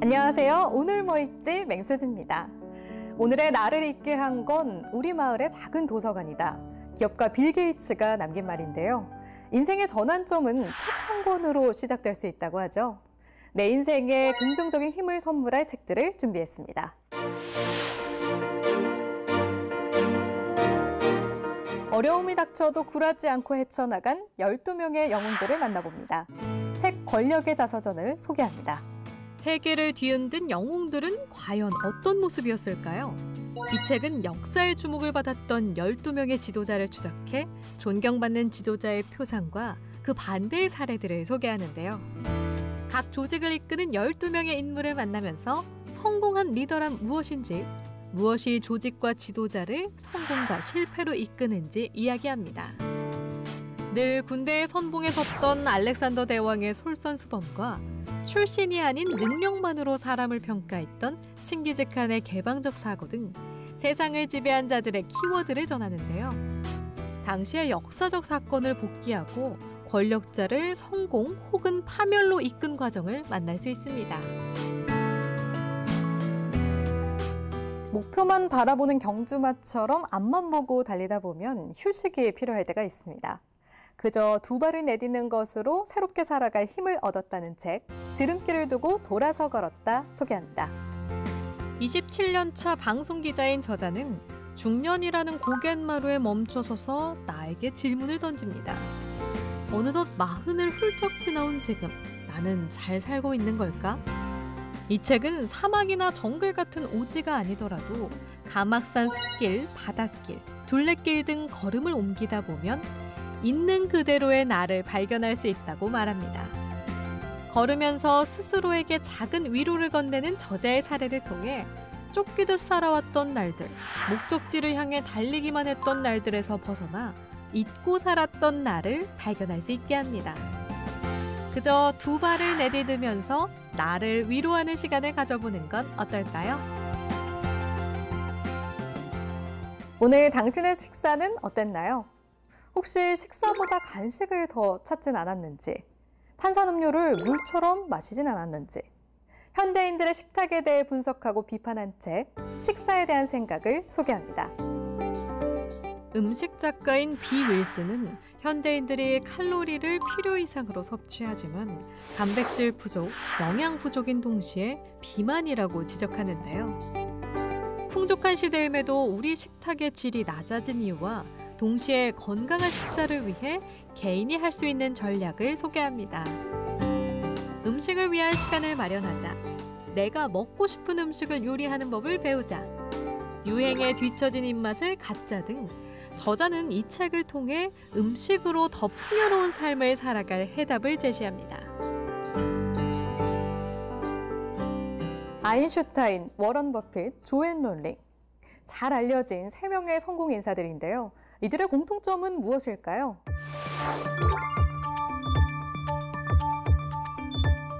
안녕하세요. 오늘 뭐 읽지 맹수지입니다. 오늘의 나를 읽게 한 건 우리 마을의 작은 도서관이다. 기업가 빌 게이츠가 남긴 말인데요. 인생의 전환점은 책 한 권으로 시작될 수 있다고 하죠. 내 인생에 긍정적인 힘을 선물할 책들을 준비했습니다. 어려움이 닥쳐도 굴하지 않고 헤쳐나간 12명의 영웅들을 만나봅니다. 책 권력의 자서전을 소개합니다. 세계를 뒤흔든 영웅들은 과연 어떤 모습이었을까요? 이 책은 역사의 주목을 받았던 12명의 지도자를 추적해 존경받는 지도자의 표상과 그 반대의 사례들을 소개하는데요. 각 조직을 이끄는 12명의 인물을 만나면서 성공한 리더란 무엇인지, 무엇이 조직과 지도자를 성공과 실패로 이끄는지 이야기합니다. 늘 군대의 선봉에 섰던 알렉산더 대왕의 솔선수범과 출신이 아닌 능력만으로 사람을 평가했던 칭기즈칸의 개방적 사고 등 세상을 지배한 자들의 키워드를 전하는데요. 당시의 역사적 사건을 복기하고 권력자를 성공 혹은 파멸로 이끈 과정을 만날 수 있습니다. 목표만 바라보는 경주마처럼 앞만 보고 달리다 보면 휴식이 필요할 때가 있습니다. 그저 두 발을 내딛는 것으로 새롭게 살아갈 힘을 얻었다는 책, 지름길을 두고 돌아서 걸었다 소개합니다. 27년 차 방송기자인 저자는 중년이라는 고갯마루에 멈춰서서 나에게 질문을 던집니다. 어느덧 40을 훌쩍 지나온 지금, 나는 잘 살고 있는 걸까? 이 책은 사막이나 정글 같은 오지가 아니더라도 가막산 숲길, 바닷길, 둘레길 등 걸음을 옮기다 보면 있는 그대로의 나를 발견할 수 있다고 말합니다. 걸으면서 스스로에게 작은 위로를 건네는 저자의 사례를 통해 쫓기듯 살아왔던 날들, 목적지를 향해 달리기만 했던 날들에서 벗어나 잊고 살았던 나를 발견할 수 있게 합니다. 그저 두 발을 내딛으면서 나를 위로하는 시간을 가져보는 건 어떨까요? 오늘 당신의 식사는 어땠나요? 혹시 식사보다 간식을 더 찾진 않았는지, 탄산음료를 물처럼 마시진 않았는지, 현대인들의 식탁에 대해 분석하고 비판한 책, 식사에 대한 생각을 소개합니다. 음식 작가인 비 윌슨은 현대인들이 칼로리를 필요 이상으로 섭취하지만 단백질 부족, 영양 부족인 동시에 비만이라고 지적하는데요. 풍족한 시대임에도 우리 식탁의 질이 낮아진 이유와 동시에 건강한 식사를 위해 개인이 할 수 있는 전략을 소개합니다. 음식을 위한 시간을 마련하자. 내가 먹고 싶은 음식을 요리하는 법을 배우자. 유행에 뒤처진 입맛을 갖자 등 저자는 이 책을 통해 음식으로 더 풍요로운 삶을 살아갈 해답을 제시합니다. 아인슈타인, 워런 버핏, 조앤 롤링. 잘 알려진 3명의 성공 인사들인데요. 이들의 공통점은 무엇일까요?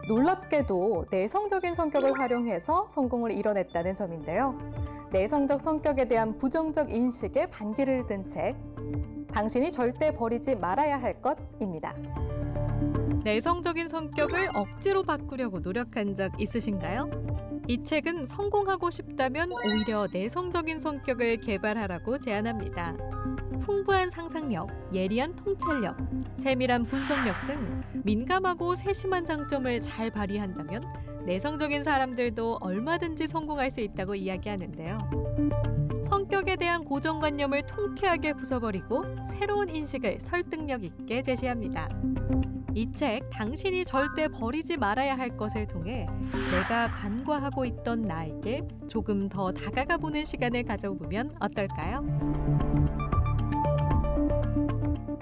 놀랍게도 내성적인 성격을 활용해서 성공을 이뤄냈다는 점인데요. 내성적 성격에 대한 부정적 인식에 반기를 든 책, 당신이 절대 버리지 말아야 할 것입니다. 내성적인 성격을 억지로 바꾸려고 노력한 적 있으신가요? 이 책은 성공하고 싶다면 오히려 내성적인 성격을 개발하라고 제안합니다. 풍부한 상상력, 예리한 통찰력, 세밀한 분석력 등 민감하고 세심한 장점을 잘 발휘한다면 내성적인 사람들도 얼마든지 성공할 수 있다고 이야기하는데요. 성격에 대한 고정관념을 통쾌하게 부숴버리고 새로운 인식을 설득력 있게 제시합니다. 이 책, 당신이 절대 버리지 말아야 할 것을 통해 내가 간과하고 있던 나에게 조금 더 다가가 보는 시간을 가져보면 어떨까요?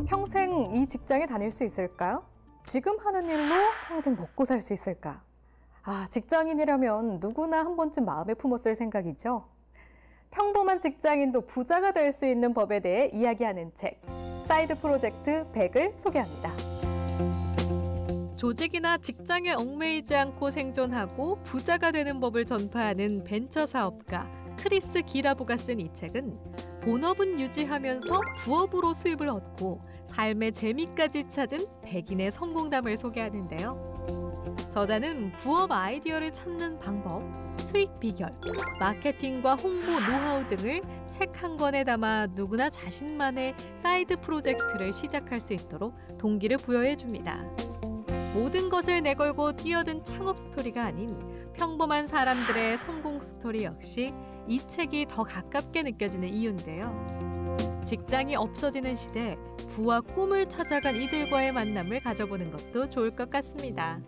평생 이 직장에 다닐 수 있을까요? 지금 하는 일로 평생 먹고 살 수 있을까? 직장인이라면 누구나 한 번쯤 마음에 품었을 생각이죠. 평범한 직장인도 부자가 될 수 있는 법에 대해 이야기하는 책, 사이드 프로젝트 100을 소개합니다. 조직이나 직장에 얽매이지 않고 생존하고 부자가 되는 법을 전파하는 벤처 사업가 크리스 기라보가 쓴 이 책은 본업은 유지하면서 부업으로 수입을 얻고 삶의 재미까지 찾은 백인의 성공담을 소개하는데요. 저자는 부업 아이디어를 찾는 방법, 수익 비결, 마케팅과 홍보 노하우 등을 책 한 권에 담아 누구나 자신만의 사이드 프로젝트를 시작할 수 있도록 동기를 부여해 줍니다. 모든 것을 내걸고 뛰어든 창업 스토리가 아닌 평범한 사람들의 성공 스토리 역시 이 책이 더 가깝게 느껴지는 이유인데요. 직장이 없어지는 시대, 부와 꿈을 찾아간 이들과의 만남을 가져보는 것도 좋을 것 같습니다.